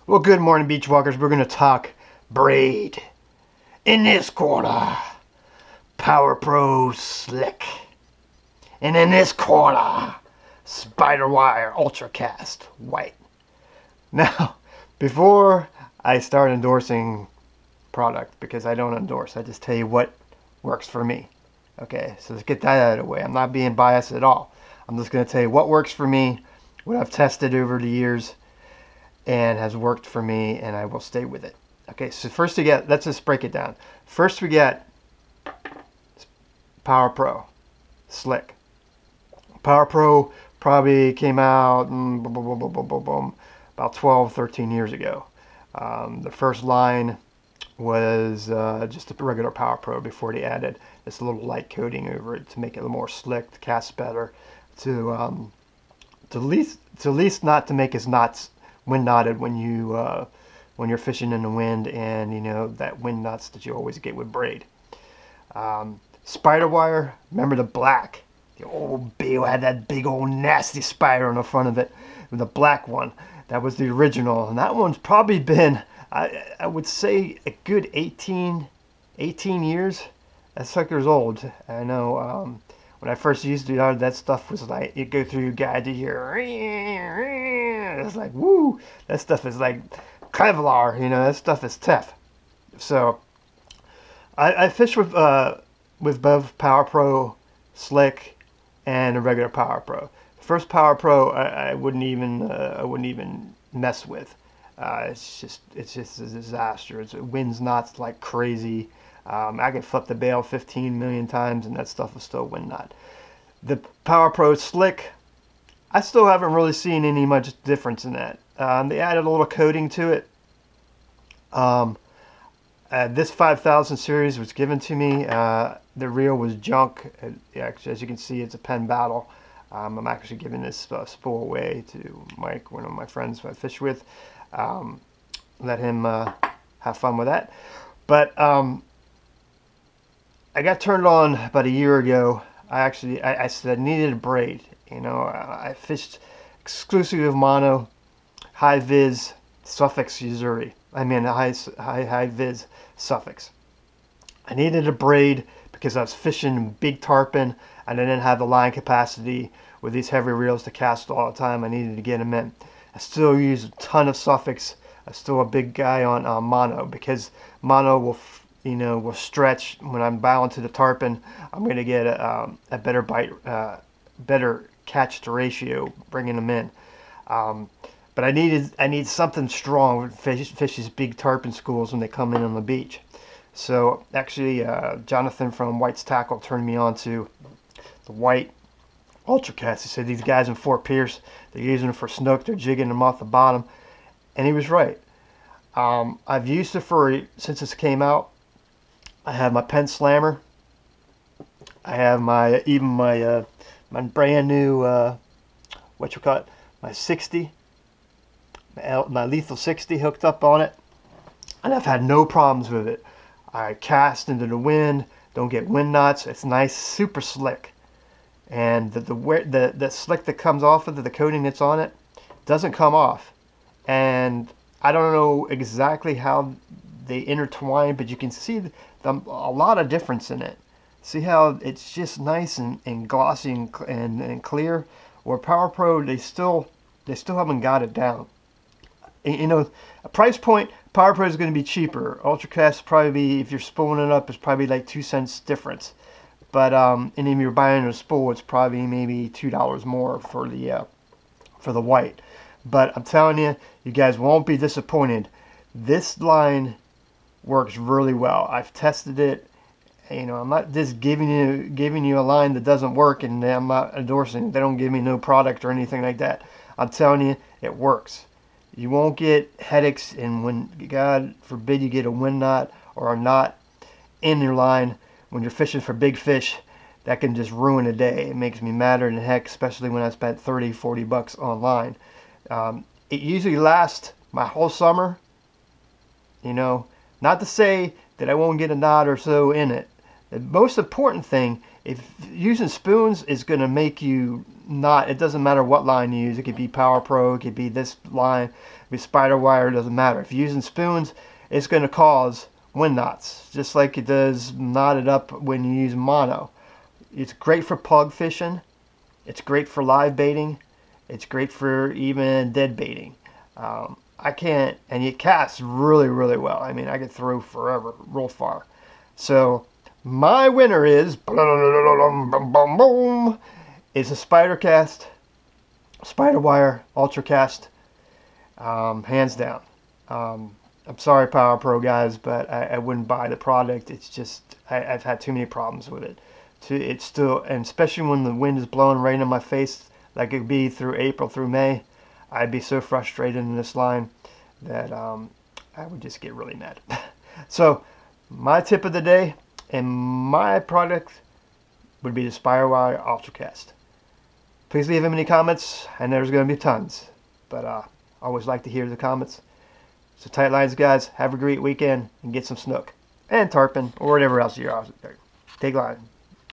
Well, good morning, beach walkers. We're going to talk Braid. In this corner, Power Pro Slick. And in this corner, Spiderwire Ultracast White. Now, before I start endorsing product, because I don't endorse, I just tell you what works for me. Okay, so let's get that out of the way. I'm not being biased at all. I'm just going to tell you what works for me, what I've tested over the years, and has worked for me, and I will stay with it. Okay, so first we get, let's just break it down. First we get Power Pro Slick. Power Pro probably came out about 12, 13 years ago. The first line was just a regular Power Pro before they added this little light coating over it to make it a little more slick, to cast better, to least not to make us knots wind knotted when you're fishing in the wind, and you know that wind knots that you always get with braid. Spiderwire, remember the black? The old Bill had that big old nasty spider on the front of it, the black one. That was the original, and that one's probably been, I would say, a good 18 years. That sucker's old. I know. When I first used it, that stuff was like, you go through your guide to hear, it's like, woo, that stuff is like Kevlar, you know, that stuff is tough. So, I fish with both Power Pro Slick and a regular Power Pro. The first Power Pro, I wouldn't even mess with. It's just a disaster. It winds knots like crazy. I can flip the bail 15 million times and that stuff will still wind knot. The Power Pro Slick, I still haven't really seen any much difference in that. They added a little coating to it. This 5000 series was given to me. The reel was junk. Actually, as you can see, it's a pen battle. I'm actually giving this spool away to Mike, one of my friends who I fish with. Let him have fun with that. But I got turned on about a year ago. I said I needed a braid. You know, I fished exclusively with mono, high vis, Suffolk, Missouri. I mean, high vis Suffolk. I needed a braid because I was fishing big tarpon and I didn't have the line capacity with these heavy reels to cast all the time. I needed to get them in. I still use a ton of Suffolks. I'm still a big guy on mono because mono will stretch when I'm bowing to the tarpon. I'm going to get a better bite, better catch to ratio bringing them in. But I need something strong to fish these big tarpon schools when they come in on the beach. So actually, Jonathan from White's Tackle turned me on to the White Ultracast. He said these guys in Fort Pierce, they're using them for snook, they're jigging them off the bottom, and he was right. I've used it since this came out. I have my Pen Slammer. I have my brand new my 60, my Lethal 60 hooked up on it, and I've had no problems with it. I cast into the wind, don't get wind knots. It's nice, super slick, and the slick that comes off of it, the coating that's on it, doesn't come off. And I don't know exactly how they intertwine, but you can see a lot of difference in it. See how it's just nice and glossy and clear. Where Power Pro, they still haven't got it down. You know, a price point, Power Pro is going to be cheaper. Ultracast probably, if you're spooling it up, it's probably like 2 cents difference. But and if you're buying a spool, it's probably maybe $2 more for the white. But I'm telling you, you guys won't be disappointed. This line works really well. I've tested it. You know, I'm not just giving you a line that doesn't work, and I'm not endorsing it. They don't give me no product or anything like that. I'm telling you, it works. You won't get headaches, and when, God forbid, you get a wind knot or a knot in your line when you're fishing for big fish, that can just ruin a day. It makes me madder than heck, especially when I spent 30, 40 bucks online. It usually lasts my whole summer. You know, not to say that I won't get a knot or so in it. The most important thing If using spoons is going to make you not, it doesn't matter what line you use. It could be Power Pro, it could be this line, it could be Spiderwire, it doesn't matter. If you're using spoons, it's going to cause wind knots, just like it does knotted up when you use mono. It's great for plug fishing. It's great for live baiting. It's great for even dead baiting. I can't, and it casts really, really well. I mean, I could throw forever, real far. So my winner is a Spider Cast, Spiderwire Ultra Cast, hands down. I'm sorry, Power Pro guys, but I wouldn't buy the product. It's just I've had too many problems with it. It's still, and especially when the wind is blowing right in my face, like it would be through April through May, I'd be so frustrated in this line that I would just get really mad. So my tip of the day and my product would be the Spiderwire UltraCast. Please leave them any comments, and there's going to be tons, but I always like to hear the comments. So tight lines, guys. Have a great weekend and get some snook and tarpon or whatever else you're out there. Take line.